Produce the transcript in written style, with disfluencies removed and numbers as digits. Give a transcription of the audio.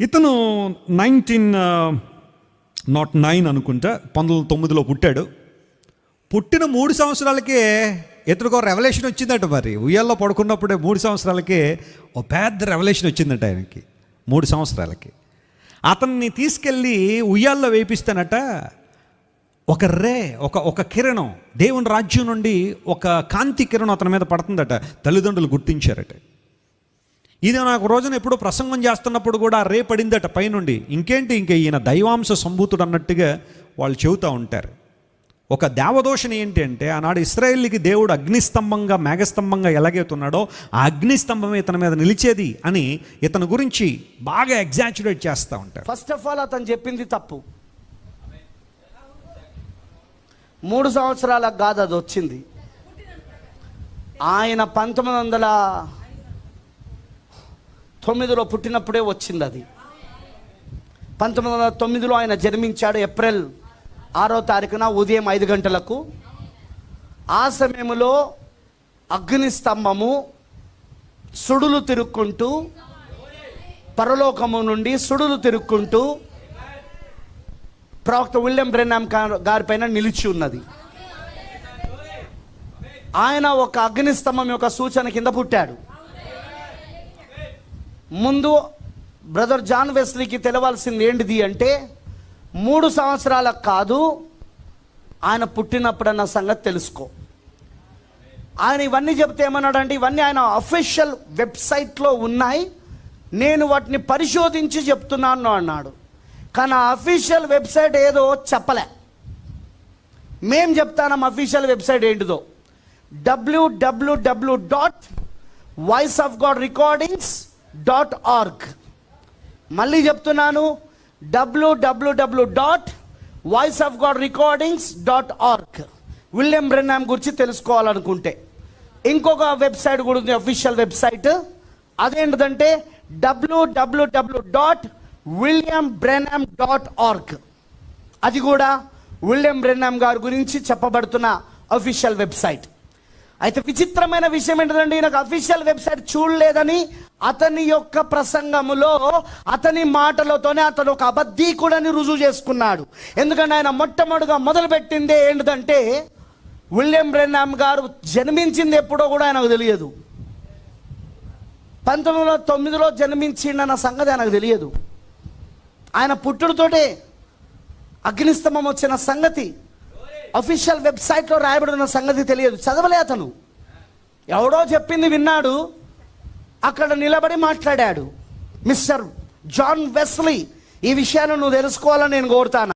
ఇతను 1909 అనుకుంటా 1909లో పుట్టాడు. పుట్టిన 3 సంవత్సరాలకే ఇతనికి ఒక రెవల్యూషన్ వచ్చిందట. మరి ఉయ్యాల్లో పడుకున్నప్పుడే 3 సంవత్సరాలకే ఒక పెద్ద రెవల్యూషన్ వచ్చిందట ఆయనకి. 3 సంవత్సరాలకి అతన్ని తీసుకెళ్ళి ఉయ్యాల్లో వేపిస్తానట. ఒక ఒక కిరణం, దేవుని రాజ్యం నుండి ఒక కాంతి కిరణం అతని మీద పడుతుందట. తల్లిదండ్రులు గుర్తించారట. ఇది నాకు రోజున ఎప్పుడో ప్రసంగం చేస్తున్నప్పుడు కూడా రే పడిందట పైనుండి. ఇంకేంటి, ఇంక ఈయన దైవాంశ సంభూతుడు అన్నట్టుగా వాళ్ళు చెబుతూ ఉంటారు. ఒక దేవదోషణ ఏంటి అంటే, ఆనాడు ఇశ్రాయేలుకి దేవుడు అగ్నిస్తంభంగా మేఘస్తంభంగా ఎలాగైతున్నాడో ఆ అగ్నిస్తంభం ఇతని మీద నిలిచేది అని ఇతని గురించి బాగా ఎగ్జాచురేట్ చేస్తూ ఉంటారు. ఫస్ట్ ఆఫ్ ఆల్ అతను చెప్పింది తప్పు. 3 సంవత్సరాలకు కాదు అది వచ్చింది. ఆయన 1909లో పుట్టినప్పుడే వచ్చింది అది. 1909లో ఆయన జన్మించాడు. ఏప్రిల్ 6వ తారీఖున ఉదయం 5 గంటలకు. ఆ సమయంలో అగ్నిస్తంభము సుడులు తిరుక్కుంటూ, పరలోకము నుండి సుడులు తిరుక్కుంటూ ప్రవక్త విలియం బ్రెన్హామ్ గారి పైన నిలిచి ఉన్నది. ఆయన ఒక అగ్నిస్తంభం యొక్క సూచన కింద పుట్టాడు. ముందు బ్రదర్ జాన్ వెస్లీకి తెలవాల్సింది ఏంటిది అంటే, 3 సంవత్సరాలకు కాదు, ఆయన పుట్టినప్పుడన్న సంగతి తెలుసుకో. ఆయన ఇవన్నీ చెప్తే ఏమన్నాడంటే, ఇవన్నీ ఆయన అఫీషియల్ వెబ్సైట్లో ఉన్నాయి, నేను వాటిని పరిశోధించి చెప్తున్నాను అన్నాడు. కానీ ఆ అఫీషియల్ వెబ్సైట్ ఏదో చెప్పలే. మేం చెప్తాం అఫీషియల్ వెబ్సైట్ ఏంటిదో. www.voiceofgodrecordings.org. మళ్ళీ చెప్తున్నాను, www.voiceofgodrecordings.org. విలియం బ్రెన్హామ్ గురించి తెలుసుకోవాలనుకుంటే ఇంకొక వెబ్సైట్ కూడా ఉంది, అఫీషియల్ వెబ్సైట్. అదేంటిదంటే www.williambrenham.org. అది కూడా విలియం బ్రెన్హామ్ గారి గురించి చెప్పబడుతున్న అఫీషియల్ వెబ్సైట్. అయితే విచిత్రమైన విషయం ఏంటంటే, నాకు అఫీషియల్ వెబ్సైట్ చూడలేదని అతని యొక్క ప్రసంగములో, అతని మాటలతోనే అతను ఒక అబద్ధీకుడని రుజువు చేసుకున్నాడు. ఎందుకంటే ఆయన మొట్టమొదటిగా మొదలుపెట్టిందే ఏంటంటే, విలియం బ్రెన్హామ్ గారు జన్మించింది ఎప్పుడో కూడా ఆయనకు తెలియదు. 1909లో జన్మించిండన్న సంగతి ఆయనకు తెలియదు. ఆయన పుట్టుడుతోటే అగ్నిస్తంభం వచ్చిన సంగతి అఫీషియల్ వెబ్సైట్లో రాయబడిన సంగతి తెలియదు. చదవలే అతను. ఎవడో చెప్పింది విన్నాడు, అక్కడ నిలబడి మాట్లాడాడు. మిస్టర్ జాన్ వెస్లీ, ఈ విషయాన్ని నువ్వు తెలుసుకోవాలని నేను కోరుతాను.